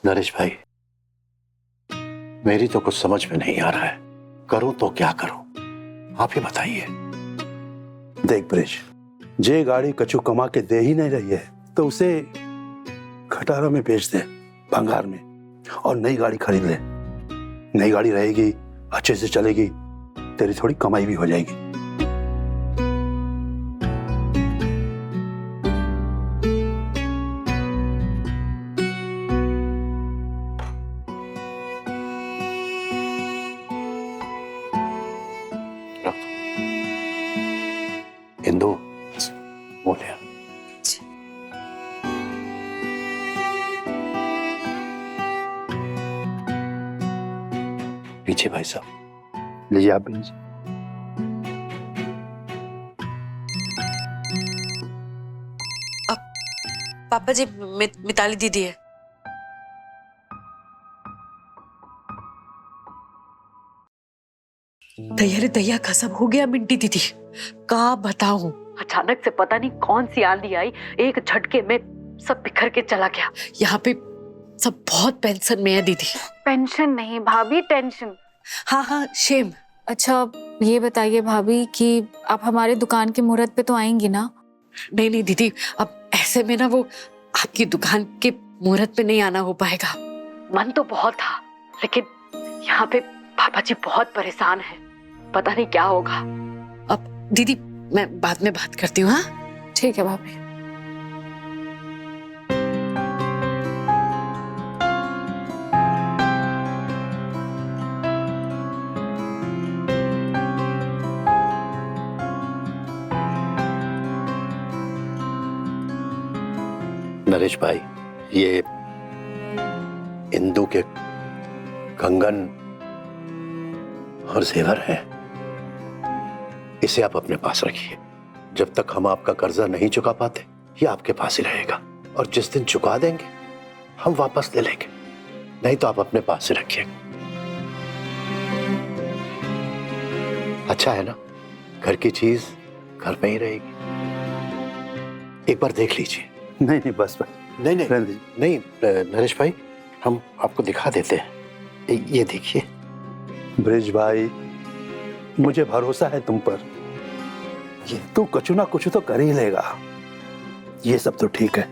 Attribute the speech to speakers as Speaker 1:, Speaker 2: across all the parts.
Speaker 1: नरेश भाई, मेरी तो कुछ समझ में नहीं आ रहा है, करूं तो क्या करूं, आप ही बताइए।
Speaker 2: देख ब्रिज, जे गाड़ी कचू कमा के दे ही नहीं रही है तो उसे खटारा में बेच दे, भंगार में, और नई गाड़ी खरीद ले। नई गाड़ी रहेगी, अच्छे से चलेगी, तेरी थोड़ी कमाई भी हो जाएगी।
Speaker 1: इंदु, बोले पीछे भाई साहब,
Speaker 2: लीजिए आप भी लीजिए।
Speaker 3: पापा जी, मिताली दीदी है। दैया रे दैया, कसम हो गया मिंटी दीदी, का बताऊं, अचानक से पता नहीं कौन सी आंधी आई, एक झटके में सब बिखर के चला गया। यहाँ पे सब बहुत पेंशन में है दीदी।
Speaker 4: पेंशन नहीं भाभी, टेंशन।
Speaker 3: हाँ हाँ, शेम।
Speaker 4: अच्छा ये बताइए भाभी कि आप हमारे दुकान के मुहूर्त पे तो आएंगी ना?
Speaker 3: नहीं नहीं दीदी, अब ऐसे में ना वो आपकी दुकान के मुहूर्त पे नहीं आना हो पाएगा। मन तो बहुत था, लेकिन यहाँ पे पापा जी बहुत परेशान हैं, पता नहीं क्या होगा। अब दीदी मैं बाद में बात करती हूँ। हाँ
Speaker 4: ठीक है भाभी।
Speaker 1: नरेश भाई, ये इंदु के कंगन और जेवर है, इसे आप अपने पास रखिए। जब तक हम आपका कर्जा नहीं चुका पाते, ये आपके पास ही रहेगा, और जिस दिन चुका देंगे हम वापस ले लेंगे, नहीं तो आप अपने पास ही रखिए। अच्छा है ना, घर की चीज घर में ही रहेगी। एक बार देख लीजिए।
Speaker 2: नहीं नहीं, बस बस,
Speaker 1: नहीं नहीं
Speaker 2: रहने दीजिए।
Speaker 1: नहीं, नरेश भाई, हम आपको दिखा देते हैं, ये देखिए।
Speaker 2: ब्रिज भाई, मुझे भरोसा है तुम पर, ये तू कुछ ना कुछ तो कर ही लेगा। ये सब तो ठीक है,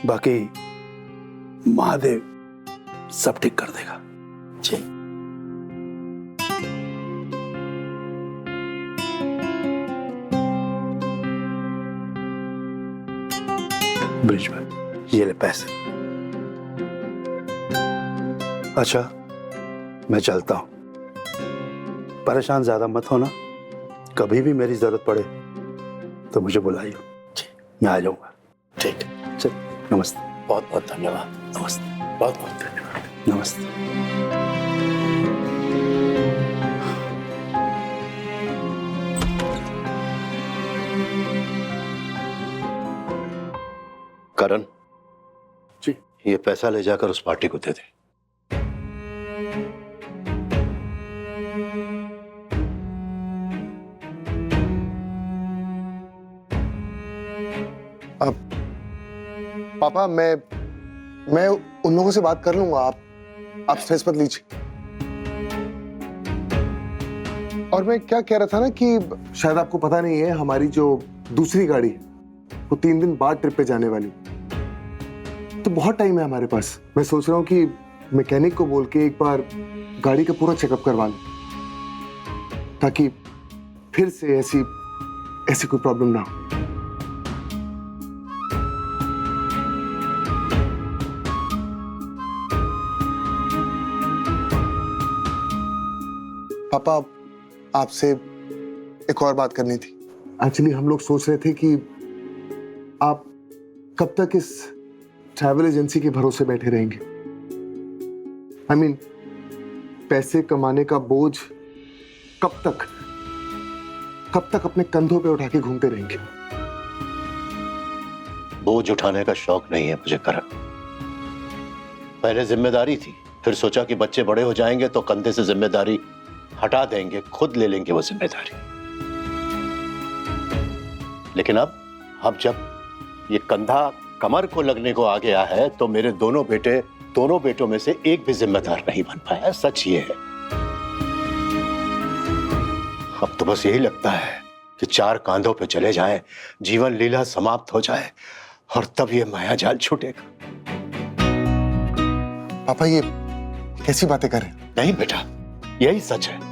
Speaker 2: बाकी महादेव सब ठीक कर देगा।
Speaker 1: जी।
Speaker 2: ब्रिज भाई, ये ले पैसे। अच्छा मैं चलता हूं, परेशान ज्यादा मत होना, कभी भी मेरी जरूरत पड़े तो मुझे बुलाइए, मैं आ जाऊंगा।
Speaker 1: ठीक,
Speaker 2: चल, नमस्ते।
Speaker 1: बहुत बहुत धन्यवाद।
Speaker 2: नमस्ते।
Speaker 1: बहुत बहुत धन्यवाद।
Speaker 2: नमस्ते।
Speaker 1: करण
Speaker 2: जी।
Speaker 1: ये पैसा ले जाकर उस पार्टी को दे दे।
Speaker 5: पापा, मैं उन लोगों से बात कर लूंगा, आप स्ट्रेस मत लीजिए। और मैं क्या कह रहा था ना कि शायद आपको पता नहीं है, हमारी जो दूसरी गाड़ी है वो 3 दिन बाद ट्रिप पे जाने वाली, तो बहुत टाइम है हमारे पास। मैं सोच रहा हूँ कि मैकेनिक को बोल के एक बार गाड़ी का पूरा चेकअप करवा लूं, ताकि फिर से ऐसी कोई प्रॉब्लम ना हो। पापा, आपसे एक और बात करनी थी। एक्चुअली हम लोग सोच रहे थे कि आप कब तक इस ट्रैवल एजेंसी के भरोसे बैठे रहेंगे। I mean, पैसे कमाने का बोझ कब तक अपने कंधों पे उठा के घूमते रहेंगे।
Speaker 1: बोझ उठाने का शौक नहीं है मुझे करण। पहले जिम्मेदारी थी, फिर सोचा कि बच्चे बड़े हो जाएंगे तो कंधे से जिम्मेदारी हटा देंगे, खुद ले लेंगे वो जिम्मेदारी। लेकिन अब जब ये कंधा कमर को लगने को आ गया है तो मेरे दोनों बेटों में से एक भी जिम्मेदार नहीं बन पाया। सच ये है। अब तो बस यही लगता है कि चार कांधों पे चले जाएं, जीवन लीला समाप्त हो जाए और तब ये माया जाल छूटेगा।
Speaker 5: पापा ये कैसी बातें कर रहे हैं?
Speaker 1: नहीं बेटा, यही सच है।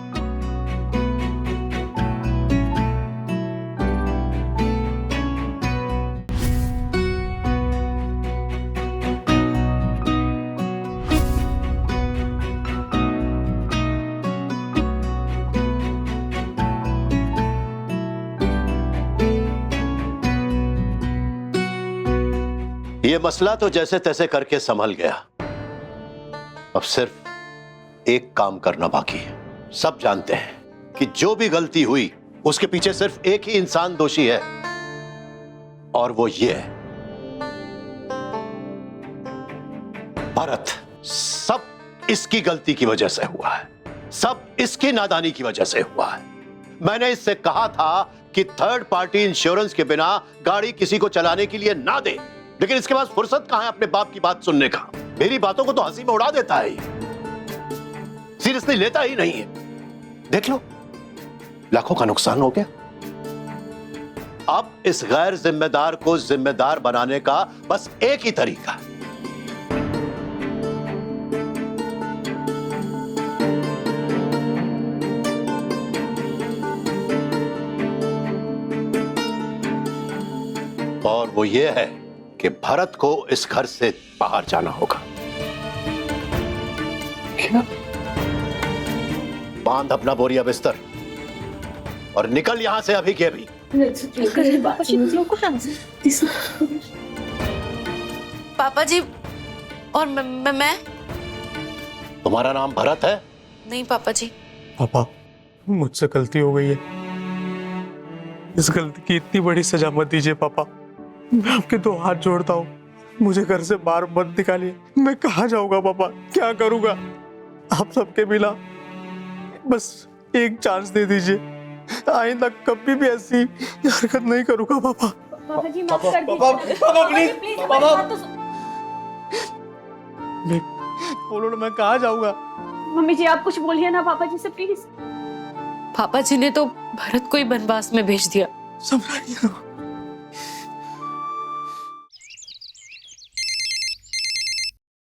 Speaker 1: ये मसला तो जैसे तैसे करके संभल गया। अब सिर्फ एक काम करना बाकी है। सब जानते हैं कि जो भी गलती हुई उसके पीछे सिर्फ एक ही इंसान दोषी है और वो ये है भरत। सब इसकी गलती की वजह से हुआ है, सब इसकी नादानी की वजह से हुआ है। मैंने इससे कहा था कि थर्ड पार्टी इंश्योरेंस के बिना गाड़ी किसी को चलाने के लिए ना दे, लेकिन इसके पास फुर्सत कहां है अपने बाप की बात सुनने का। मेरी बातों को तो हंसी में उड़ा देता है, सीरियसली लेता ही नहीं है। देख लो, लाखों का नुकसान हो गया। अब इस गैर जिम्मेदार को जिम्मेदार बनाने का बस एक ही तरीका है। और वो ये है कि भरत को इस घर से बाहर जाना होगा।
Speaker 5: क्या?
Speaker 1: बांध अपना बोरिया बिस्तर और निकल यहां से अभी के अभी।
Speaker 3: पापा जी, और मैं
Speaker 1: तुम्हारा नाम भरत है?
Speaker 3: नहीं पापा जी।
Speaker 6: पापा, मुझसे गलती हो गई है। इस गलती की इतनी बड़ी सजा मत दीजिए पापा। मैं आपके दो हाथ जोड़ता हूँ, मुझे घर से बाहर मत निकालिए। मैं कहाँ जाऊंगा पापा, क्या करूंगा? आप सबके मिला, बस एक चांस दे दीजिए। आइंदा कभी भी ऐसी हरकत नहीं करूंगा पापा।
Speaker 7: पापा जी माफ कर दीजिए।
Speaker 6: पापा प्लीज, पापा बोलो ना, मैं कहाँ जाऊंगा?
Speaker 7: मम्मी जी आप कुछ बोलिए ना पापा जी से प्लीज।
Speaker 3: पापा जी ने तो भरत को ही बनवास में भेज दिया।
Speaker 6: समझाइए।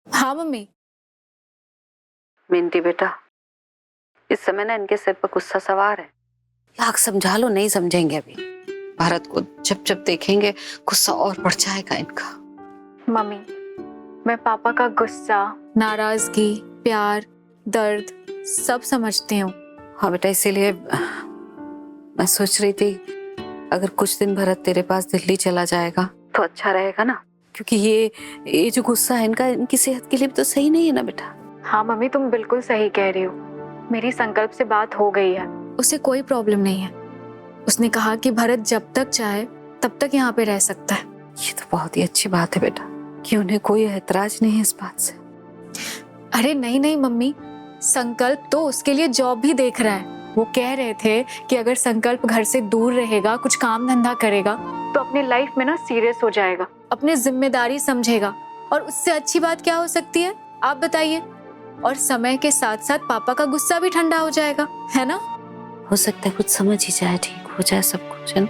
Speaker 4: हाँ मम्मी।
Speaker 3: मिंटी बेटा, इस समय ना इनके सिर पर गुस्सा सवार है। लाख समझा लो, नहीं समझेंगे अभी। भरत को जब जब देखेंगे गुस्सा और बढ़ जाएगा इनका।
Speaker 4: मम्मी, मैं पापा का गुस्सा, नाराजगी, प्यार, दर्द सब समझती हूँ।
Speaker 3: हाँ बेटा, इसीलिए मैं सोच रही थी अगर कुछ दिन भरत तेरे पास दिल्ली चला जाएगा तो अच्छा रहेगा ना, क्योंकि ये जो गुस्सा है इनका, इनकी सेहत के लिए भी तो सही नहीं है ना बेटा।
Speaker 4: हाँ मम्मी, तुम बिल्कुल सही कह रही हो। मेरी संकल्प से बात हो गई है, उसे कोई प्रॉब्लम नहीं है। उसने कहा कि भरत जब तक चाहे तब तक यहाँ पे रह सकता है।
Speaker 3: ये तो बहुत ही अच्छी बात है बेटा कि उन्हें कोई ऐतराज नहीं है इस बात से।
Speaker 4: अरे नहीं नहीं मम्मी, संकल्प तो उसके लिए जॉब भी देख रहा है। वो कह रहे थे कि अगर संकल्प घर से दूर रहेगा, कुछ काम धंधा करेगा तो अपनी लाइफ में ना सीरियस हो जाएगा, अपनी जिम्मेदारी समझेगा। और उससे अच्छी बात क्या हो सकती है, आप बताइए? और समय के साथ साथ पापा का गुस्सा भी ठंडा हो जाएगा, है ना?
Speaker 3: हो सकता है कुछ समझ ही जाए, ठीक हो जाए सब कुछ, है ना?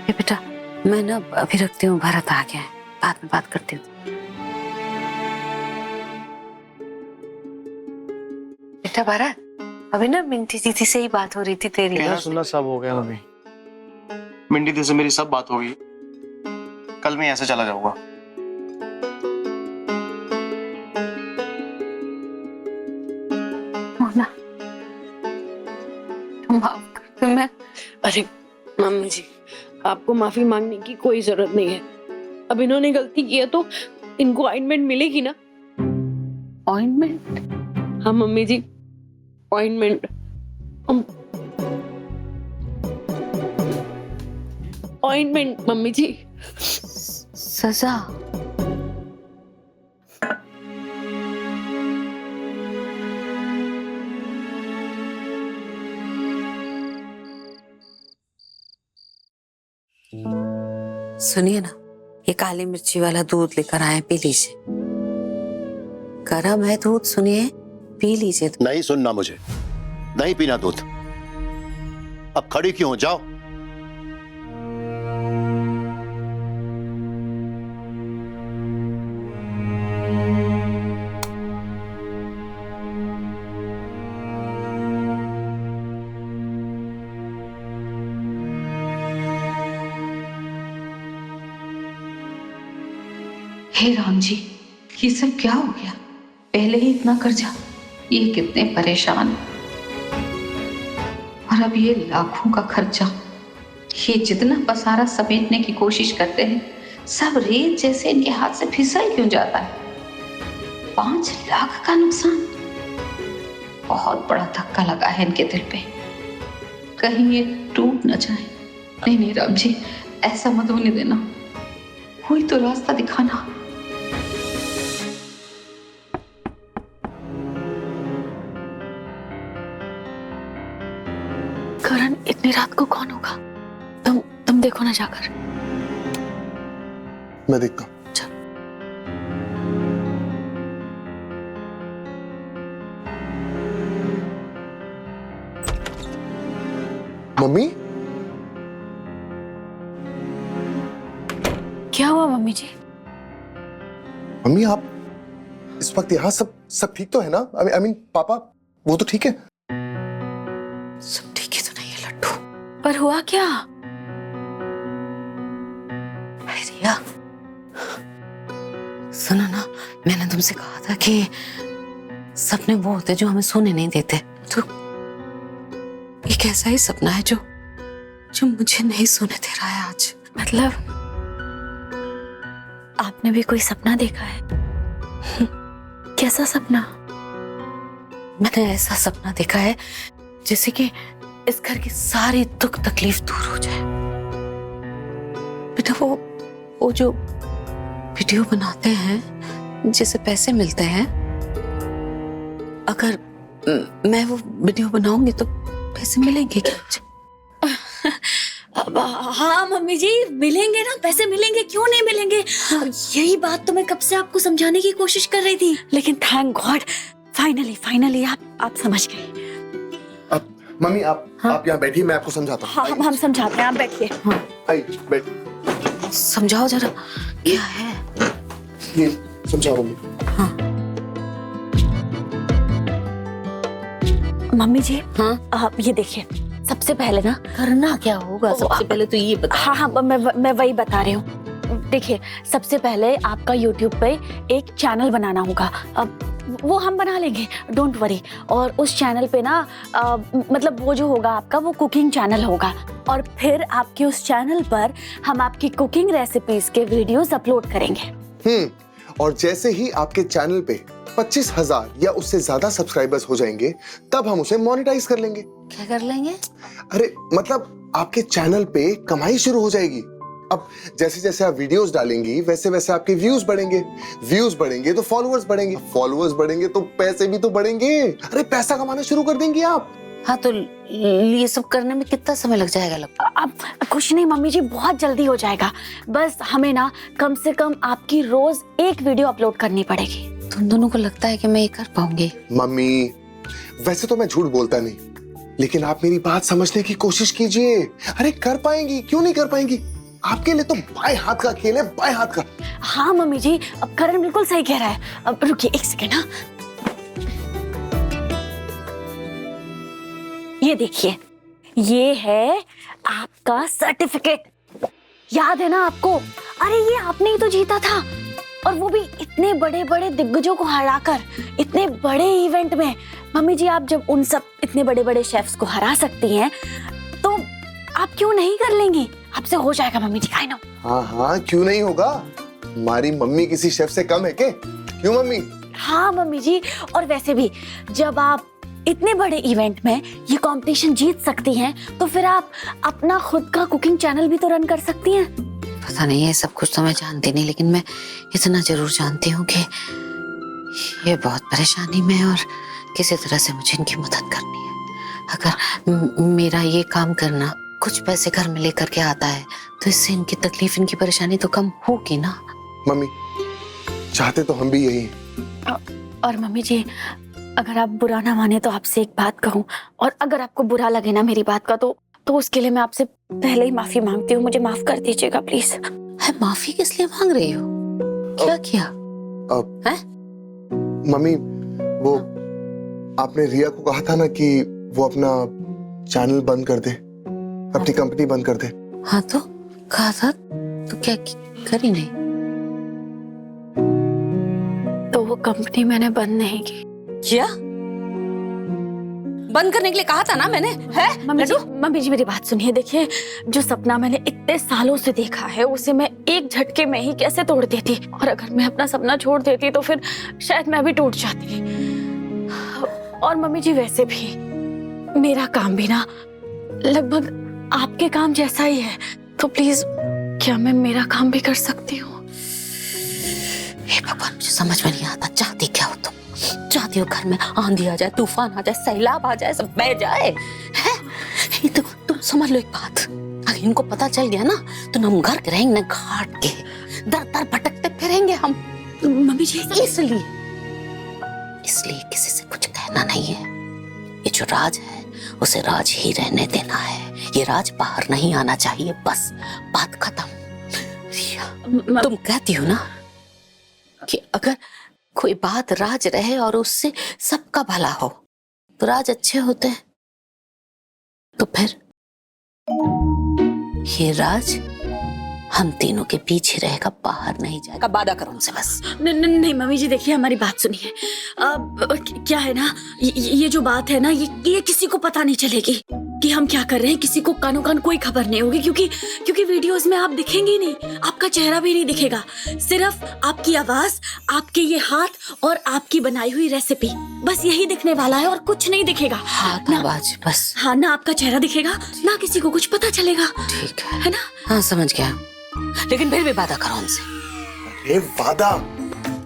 Speaker 3: ये बेटा, मैं ना अभी रखती हूँ, भरत आ गया है, बाद में बात करती हूँ। बेटा भरत, अभी ना मिंटी दीदी से ही बात हो रही थी तेरी।
Speaker 6: कहना सुनना सब हो गया मम्मी। मिंटी दीदी से मेरी सब बात हो गई। कल मैं ऐसे चला जाऊंगा।
Speaker 3: मोना, तुम माफ कर दो। मैं
Speaker 8: अरे मम्मी जी, आपको माफी मांगने की कोई जरूरत नहीं है। अब इन्होंने गलती की है तो इनको ऑइंटमेंट मिलेगी ना।
Speaker 3: ऑइंटमेंट?
Speaker 8: हाँ मम्मी जी, ऑइंटमेंट। ऑइंटमेंट मम्मी जी।
Speaker 3: सजा?
Speaker 9: सुनिए ना, ये काली मिर्ची वाला दूध लेकर आए, पी लीजिए। गर्म है दूध, सुनिए, पी लीजिए।
Speaker 1: नहीं सुनना मुझे, नहीं पीना दूध। अब खड़ी क्यों हो, जाओ।
Speaker 10: हे राम जी, ये सब क्या हो गया? पहले ही इतना कर्जा, ये कितने परेशान, और अब ये लाखों का खर्चा। ये जितना पसारा समेटने की कोशिश करते हैं, सब रेत जैसे इनके हाथ से फिसल क्यों जाता है? 5 लाख का नुकसान, बहुत बड़ा धक्का लगा है इनके दिल पे। कहीं ये टूट न जाए। नहीं नहीं राम जी, ऐसा मत होने देना, कोई तो रास्ता दिखाना।
Speaker 4: करण, इतनी रात को कौन होगा? तुम देखो ना जाकर।
Speaker 5: मैं देखता हूँ। मम्मी,
Speaker 4: क्या हुआ मम्मी जी?
Speaker 5: मम्मी आप इस वक्त यहाँ सब ठीक तो है ना? आई मीन पापा वो तो ठीक है?
Speaker 9: सब ठीक ही तो नहीं है लट्टू।
Speaker 4: पर हुआ क्या?
Speaker 9: रिया, सुनो ना, मैंने तुमसे कहा था कि सपने वो होते जो हमें सोने नहीं देते। तो एक ऐसा ही सपना है जो मुझे नहीं सोने दे रहा है आज।
Speaker 4: मतलब आपने भी कोई सपना देखा है? कैसा सपना?
Speaker 9: मैंने ऐसा सपना देखा है जैसे कि इस घर की सारी दुख तकलीफ दूर हो जाए। बेटा, वो जो वीडियो बनाते हैं जिसे पैसे मिलते हैं, अगर मैं वो वीडियो बनाऊंगी तो पैसे मिलेंगे क्या?
Speaker 11: हाँ मम्मी जी, मिलेंगे ना, पैसे मिलेंगे, क्यों नहीं मिलेंगे? यही बात तो मैं कब से आपको समझाने की कोशिश कर रही थी, लेकिन थैंक गॉड फाइनली आप समझ गए।
Speaker 5: अब मम्मी आप यहाँ बैठिए, मैं आपको समझाता हूँ।
Speaker 11: हाँ, हम समझाते हैं, आप बैठिए।
Speaker 5: आइए बैठ।
Speaker 9: समझाओ जरा, क्या है
Speaker 5: ये? समझाओ मम्मी।
Speaker 11: मम्मी जी,
Speaker 9: हाँ?
Speaker 11: आप ये देखिए, सबसे पहले ना
Speaker 9: करना क्या होगा? सबसे पहले तो ये बता।
Speaker 11: हाँ, मैं वही बता रही हूँ। देखिए, सबसे पहले आपका YouTube पे एक चैनल बनाना होगा। अब वो हम बना लेंगे, डोंट वरी। और उस चैनल पे ना मतलब वो जो होगा आपका, वो कुकिंग चैनल होगा। और फिर आपके उस चैनल पर हम आपकी कुकिंग रेसिपीज के वीडियोस अपलोड करेंगे।
Speaker 5: और जैसे ही आपके चैनल पे 25,000 या उससे ज्यादा सब्सक्राइबर्स हो जाएंगे, तब हम उसे मोनेटाइज कर लेंगे।
Speaker 9: क्या कर लेंगे?
Speaker 5: अरे मतलब आपके चैनल पे कमाई शुरू हो जाएगी। अब जैसे जैसे आप वीडियोस डालेंगी, वैसे वैसे आपके व्यूज बढ़ेंगे। व्यूज बढ़ेंगे तो फॉलोअर्स बढ़ेंगे, फॉलोअर्स बढ़ेंगे तो पैसे भी तो बढ़ेंगे। अरे पैसा कमाना शुरू कर देंगे आप।
Speaker 9: हाँ, तो ये सब करने में कितना समय लग जाएगा?
Speaker 11: अब कुछ नहीं मम्मी जी, बहुत जल्दी हो जाएगा। बस हमें ना कम से कम आपकी रोज एक वीडियो अपलोड करनी पड़ेगी।
Speaker 9: तुम दोनों को लगता है कि मैं ये कर पाऊंगी?
Speaker 5: मम्मी, वैसे तो मैं झूठ बोलता नहीं, लेकिन आप मेरी बात समझने की कोशिश कीजिए। अरे कर पाएंगी, क्यों नहीं कर पाएंगी? आपके लिए तो बाएं हाथ का खेल है, बाएं हाथ का।
Speaker 11: हाँ मम्मी जी, अब करण बिल्कुल सही कह रहा है। अब रुकिए एक सेकेंड। हाँ, ये देखिए, ये है आपका सर्टिफिकेट। याद है ना आपको? अरे ये आपने ही तो जीता था, और वो भी इतने बड़े बड़े दिग्गजों को हराकर, इतने बड़े इवेंट में। मम्मी जी, आप जब उन सब इतने बड़े बड़े शेफ्स को हरा सकती हैं, तो आप क्यों नहीं कर लेंगी? आपसे हो जाएगा मम्मी जी, आई नो।
Speaker 5: हाँ, क्यों नहीं होगा? हमारी मम्मी किसी शेफ से कम है क्या? क्यों मम्मी?
Speaker 11: हाँ मम्मी जी, और वैसे भी जब आप इतने बड़े इवेंट में ये कंपटीशन जीत सकती हैं, तो फिर आप अपना खुद का कुकिंग चैनल भी तो रन कर सकती हैं।
Speaker 9: पता नहीं, ये सब कुछ तो मैं जानती नहीं, लेकिन मैं इतना जरूर जानती हूँ कि ये बहुत परेशानी में, और किसी तरह से मुझे इनकी मदद करनी है। अगर मेरा ये काम करना कुछ पैसे घर में लेकर के आता है तो इससे इनकी तकलीफ, इनकी परेशानी तो कम होगी ना।
Speaker 5: मम्मी, चाहते तो हम भी यही हैं।
Speaker 11: और मम्मी जी, अगर आप बुरा ना माने तो आपसे एक बात कहूँ, और अगर आपको बुरा लगे ना मेरी बात का तो उसके लिए मैं आपसे पहले ही माफी मांगती हूँ। मुझे माफ कर दीजिएगा प्लीज।
Speaker 9: है माफी किस लिए मांग रही हो? क्या किया है?
Speaker 5: मम्मी, वो आपने रिया को कहा था ना कि वो अपना चैनल बंद कर दे, अपनी कंपनी बंद कर दे।
Speaker 9: हाँ तो कहा था तो क्या करी नहीं?
Speaker 11: तो वो कंपनी मैंने बंद नहीं की।
Speaker 9: क्या बंद करने के लिए कहा था ना मैंने, है?
Speaker 11: मम्मी जी मेरी बात सुनिए। देखिए, जो सपना मैंने इतने सालों से देखा है उसे मैं एक झटके में ही कैसे तोड़ देती, और अगर मैं अपना सपना छोड़ देती तो फिर शायद मैं भी टूट जाती। और मम्मी जी वैसे भी मेरा काम भी ना लगभग आपके काम जैसा ही है, तो प्लीज क्या मैं मेरा काम भी कर सकती हूँ?
Speaker 9: हे भगवान, मुझे समझ में नहीं आता, चाहती क्या हो तुम? चाहती हो घर में आंधी आ जाए, तूफान आ जाए, सैलाब आ जाए, सब बह जाए? है ये तो तुम समझ लो एक बात, अगर इनको पता चल गया ना तो न हम घर के रहेंगे न घाट के, दर दर भटकते फिरेंगे हम।
Speaker 11: मम्मी जी
Speaker 9: इसलिए किसी से कुछ कहना नहीं है। ये जो राज है उसे राज ही रहने देना है, ये राज बाहर नहीं आना चाहिए, बस बात खत्म। रिया, तुम कहती हो ना कि अगर कोई बात राज रहे और उससे सबका भला हो तो राज अच्छे होते हैं, तो फिर ये राज हम तीनों के पीछे रहेगा, बाहर नहीं जाएगा। वादा करो उनसे बस।
Speaker 11: नहीं मम्मी जी, देखिए हमारी बात सुनिए। क्या है ना, ये जो बात है ना, ये किसी को पता नहीं चलेगी कि हम क्या कर रहे हैं। किसी को कानो कान कोई खबर नहीं होगी, क्योंकि वीडियोस में आप दिखेंगे ही नहीं, आपका चेहरा भी नहीं दिखेगा, सिर्फ आपकी आवाज, आपके ये हाथ और आपकी बनाई हुई रेसिपी, बस यही दिखने वाला है और कुछ नहीं दिखेगा।
Speaker 9: हाथ आवाज बस।
Speaker 11: हाँ, ना आपका चेहरा दिखेगा, ना किसी को कुछ पता चलेगा।
Speaker 9: ठीक
Speaker 11: है ना?
Speaker 9: हाँ समझ गया, लेकिन फिर भी वादा करो हमसे।
Speaker 5: अरे वादा,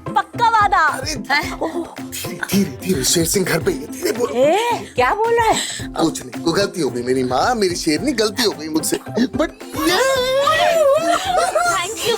Speaker 11: पक्का वादा।
Speaker 5: धीरे धीरे, शेर सिंह घर पे ही है, धीरे बोलो।
Speaker 11: क्या बोल रहा है?
Speaker 5: कुछ नहीं, कोई गलती हो गई मेरी माँ, मेरी शेरनी, गलती हो गई मुझसे, बट
Speaker 11: थैंक यू।